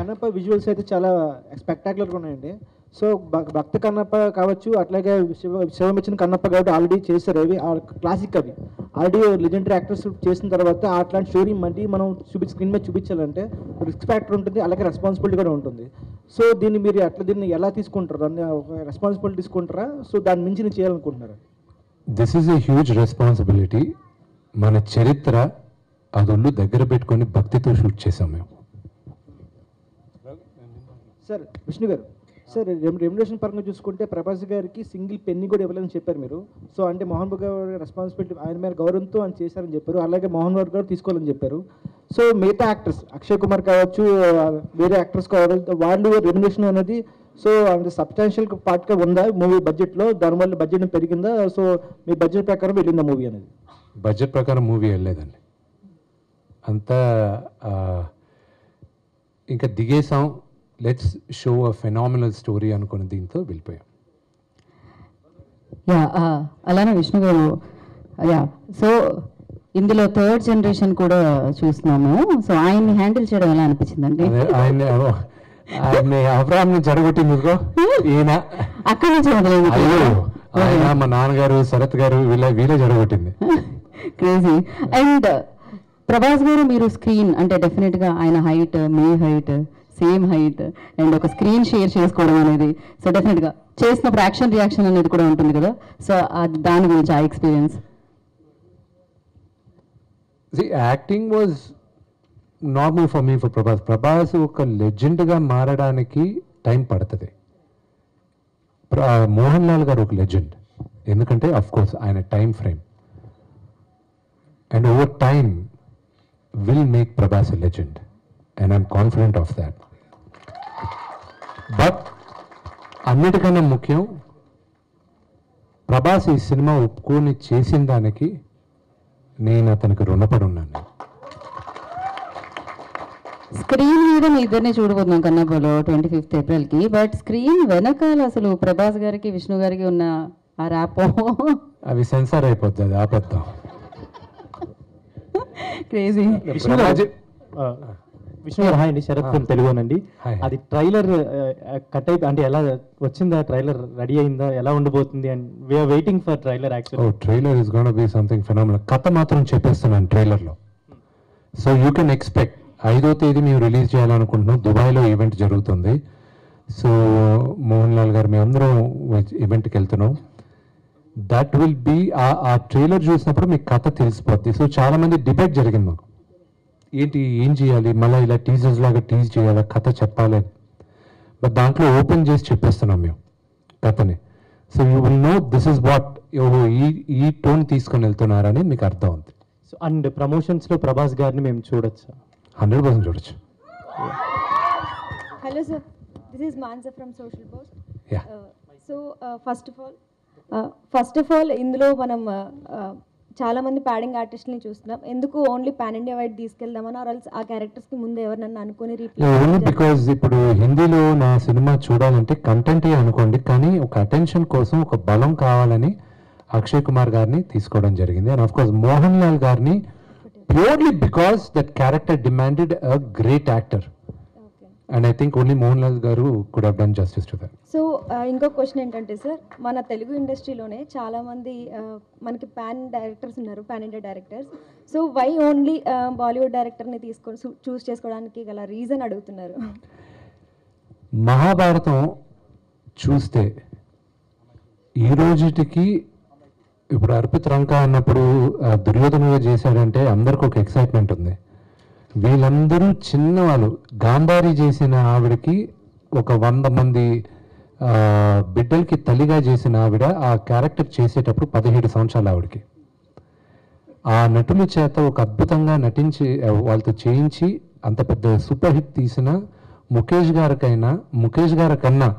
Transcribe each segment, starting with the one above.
Kannappa visuals అయితే చాలా స్పెక్టాక్యులర్గా ఉన్నాయండి. సో భక్త కన్నప్ప కావచ్చు, అట్లాగే శివమిచ్చిన కన్నప్ప కాబట్టి ఆల్రెడీ చేశారు. అవి క్లాసిక్, అవి ఆల్రెడీ లెజెండరీ యాక్టర్స్ చేసిన తర్వాత అట్లాంటి స్టోరీ మళ్ళీ మనం స్క్రీన్ మీద చూపించాలంటే రిస్క్ ఫ్యాక్టర్ ఉంటుంది, అలాగే రెస్పాన్సిబిలిటీ కూడా ఉంటుంది. సో దీన్ని ఎలా తీసుకుంటారు? దాన్ని ఒక రెస్పాన్సిబిలిటీ తీసుకుంటారా? సో దాని మించి చేయాలనుకుంటున్నారా? This is a huge responsibility. మన చరిత్ర అదొల్లు దగ్గర పెట్టుకొని భక్తితో షూట్ చేసాం మేము. సార్ విష్ణు గారు, సార్ రెమ్యునరేషన్ పరంగా చూసుకుంటే ప్రభాస్ గారికి సింగిల్ పెన్ని కూడా ఇవ్వలేదని చెప్పారు మీరు. సో అంటే మోహన్ బాబు గారి రెస్పాన్సిబిలిటీ ఆయన మీద గౌరవంతో ఆయన చేశారని చెప్పారు, అలాగే మోహన్ బాబు గారు తీసుకోవాలని చెప్పారు. సో మిగతా యాక్టర్స్ అక్షయ్ కుమార్ కావచ్చు, వేరే యాక్టర్స్ కావచ్చు, వాళ్ళు రెమ్యునరేషన్ అనేది సో అంటే సబ్స్టాన్షియల్ పార్ట్గా ఉందా మూవీ బడ్జెట్లో? దానివల్ల బడ్జెట్ పెరిగిందా? సో మీ బడ్జెట్ ప్రకారం వెళ్ళిందా మూవీ అనేది? బడ్జెట్ ప్రకారం మూవీ వెళ్ళలేదండి, అంతా ఇంకా దిగేసాం, let's show a phenomenal story అనుకున్న దీంతో వెళ్ళిపోయాం. అలానే విష్ణు గారు, సో ఇందులో థర్డ్ జనరేషన్ కూడా చూస్తున్నాము. సో ఆయన్ని హ్యాండిల్ చేయడం ఎలా అనిపించిందండి? ఆయన అబ్రాహ్ని జరగొట్టింది ఈయన అక్కడి నుంచి ఆయన మా నాన్నగారు శరత్ గారు వీళ్ళే జరగొట్టింది. క్రేజీ. అండ్ ప్రభాస్ గారు, మీరు స్క్రీన్ అంటే డెఫినెట్గా ఆయన height, me height same height, and ఒక స్క్రీన్ షేర్ చేసుకోవడం అనేది సో డెఫినెట్గా చేసినప్పుడు యాక్షన్ రియాక్షన్ అనేది కూడా ఉంటుంది కదా. సో దాని గురించి ఆ experience. Acting was normal for me. For Prabhas ఒక లెజెండ్గా మారడానికి టైం పడుతుంది. మోహన్ లాల్ గారు ఒక లెజెండ్, ఎందుకంటే అఫ్ కోర్స్ ఆయన time frame, and over time will make Prabhas a legend, and I'm confident of that. But అన్నిటికన్నా ముఖ్యం, ప్రభాస్ ఈ సినిమా ఒప్పుకొని చేసిన దానికి నేను అతనికి రుణపడి ఉన్నాను. స్క్రీన్ మీద మీ ఇద్దరిని చూడబోతున్నాం కన్నప్పలో 25th ఏప్రిల్కి. బట్ స్క్రీన్ వెనకాల అసలు ప్రభాస్ గారికి విష్ణు గారికి ఉన్న ఆ ర్యాపో అవి సెన్సార్ అయిపోతుంది, అది ఆపేద్దాం. క్రేజీ. విష్ణు గారు హాయ్ అండి, శరత్ ఫ్రమ్ తెలుగునండి. అది ట్రైలర్ కట్ అయిపోయి అంటే ఎలా వచ్చిందా? ట్రైలర్ రెడీ అయిందా? ఎలా ఉండబోతుంది? And we're waiting for trailer. Actually trailer is gonna be something phenomenal. కథ మాత్రం చెప్పేస్తున్నాను ట్రైలర్లో. సో యూ కెన్ ఎక్స్పెక్ట్ 5వ తేదీ మేము రిలీజ్ చేయాలనుకుంటున్నాం. దుబాయ్లో ఈవెంట్ జరుగుతుంది. సో మోహన్ లాల్ గారు మేమందరం ఈవెంట్కి వెళ్తున్నాం. దట్ విల్ బీ ఆ ట్రైలర్ చూసినప్పుడు మీకు కథ తెలిసిపోద్ది. సో చాలామంది డిబేట్ జరిగింది మాకు, ఏంటి ఏం చేయాలి, మళ్ళీ ఇలా టీజర్స్ లాగా టీజ్ చేయాలి, కథ చెప్పాలి. బట్ దాంట్లో ఓపెన్ చేసి చెప్పేస్తున్నాం మేము కథని. So you will know this is what ఈ టోన్ తీసుకొని వెళ్తున్నారని మీకు అర్థం అవుతుంది. సో అండ్ ప్రమోషన్స్లో ప్రభాస్ గారిని మేము చూడొచ్చా? 100% చూడొచ్చు. Hello sir, this is Mansa from Social Post. Yeah. So first of all ఇందులో మనం చాలా మంది ప్యాడింగ్ ఆర్టిస్ట్ని చూస్తున్నాం. ఎందుకు ఓన్లీ పాన్ ఇండియా వైడ్ తీసుకెళ్దామని, ఆర్ ఎల్స్ ఆ క్యారెక్టర్స్కి ముందు ఎవరినన్నా అనుకుని ఓన్లీ బికాజ్ ఇప్పుడు హిందీలో నా సినిమా చూడాలంటే కంటెంటే అనుకోండి, కానీ ఒక అటెన్షన్ కోసం ఒక బలం కావాలని అక్షయ్ కుమార్ గారిని తీసుకోవడం జరిగింది. And of course Mohan Lal గారిని purely because that character demanded a great actor. Okay. And I think only Mohanlal garu could have done justice to that. So ఇంకో క్వశ్చన్ ఏంటంటే సార్, మన తెలుగు ఇండస్ట్రీలోనే చాలామంది మనకి పాన్ డైరెక్టర్స్ ఉన్నారు, pan India directors. So why only Bollywood డైరెక్టర్ని తీసుకొని చూస్ చేసుకోవడానికి గల రీజన్ అడుగుతున్నారు. మహాభారతం చూస్తే ఈ రోజుటికి ఇప్పుడు అర్పిత్ రంకా అన్నప్పుడు దుర్యోధనుగా చేశాడంటే అందరికి ఒక ఎక్సైట్మెంట్ ఉంది. వీళ్ళందరూ చిన్నవాళ్ళు. గాంధారి చేసిన ఆవిడకి ఒక 100 మంది బిడ్డలకి తల్లిగా చేసిన ఆవిడ ఆ క్యారెక్టర్ చేసేటప్పుడు 17 సంవత్సరాలు ఆవిడకి. ఆ నటుల చేత ఒక అద్భుతంగా నటించి వాళ్ళతో చేయించి అంత పెద్ద సూపర్ హిట్ తీసిన ముఖేష్ గారి కన్నా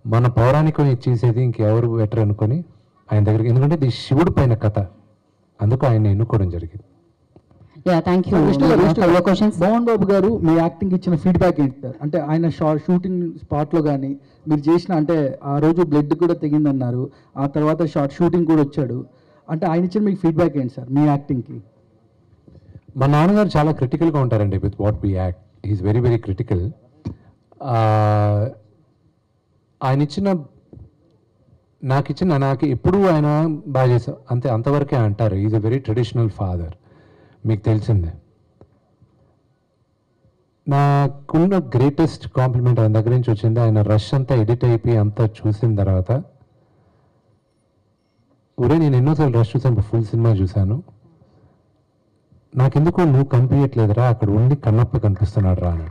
మన పౌరాణికం చేసేది ఇంకెవరు బెటర్ అనుకొని ఆయన దగ్గరికి, ఎందుకంటే ఇది శివుడి పైన కథ, అందుకు ఆయన ఎన్నుకోవడం జరిగింది. మోహన్ బాబు గారు మీ యాక్టింగ్ ఇచ్చిన ఫీడ్బ్యాక్ ఏంటి సార్? అంటే ఆయన షూటింగ్ స్పాట్లో కానీ మీరు చేసిన, అంటే ఆ రోజు బ్లడ్ కూడా తెగిందన్నారు, ఆ తర్వాత షూటింగ్ కూడా వచ్చాడు, అంటే ఆయన ఇచ్చిన మీకు ఫీడ్బ్యాక్ ఏంటి సార్ మీ యాక్టింగ్కి? మా నాన్నగారు చాలా క్రిటికల్గా ఉంటారండి with what we act. Is very very critical. నాకు ఎప్పుడు ఆయన బాగా చేశారు అంతే, అంతవరకే అంటారు. Is a very traditional father, మీకు తెలిసిందే. నాకున్న గ్రేటెస్ట్ కాంప్లిమెంట్ ఆయన దగ్గర నుంచి వచ్చింది, ఆయన రష్ అంతా ఎడిట్ అయిపోయి అంతా చూసిన తర్వాత, నేను ఎన్నోసార్లు రష్ చూసాను, ఫుల్ సినిమా చూశాను, నాకెందుకో నువ్వు కనిపించట్లేదురా, అక్కడ ఉండి కన్నప్ప కనిపిస్తున్నాడు రా అని.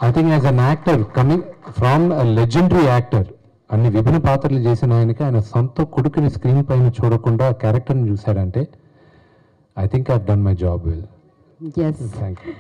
I think as an actor coming from a legendary actor, అన్ని విభిన్న పాత్రలు చేసిన ఆయనకి ఆయన సొంత కొడుకుని స్క్రీన్ పైన చూడకుండా క్యారెక్టర్ని చూశాడంటే, I think I have done my job well. Yes. Thank you.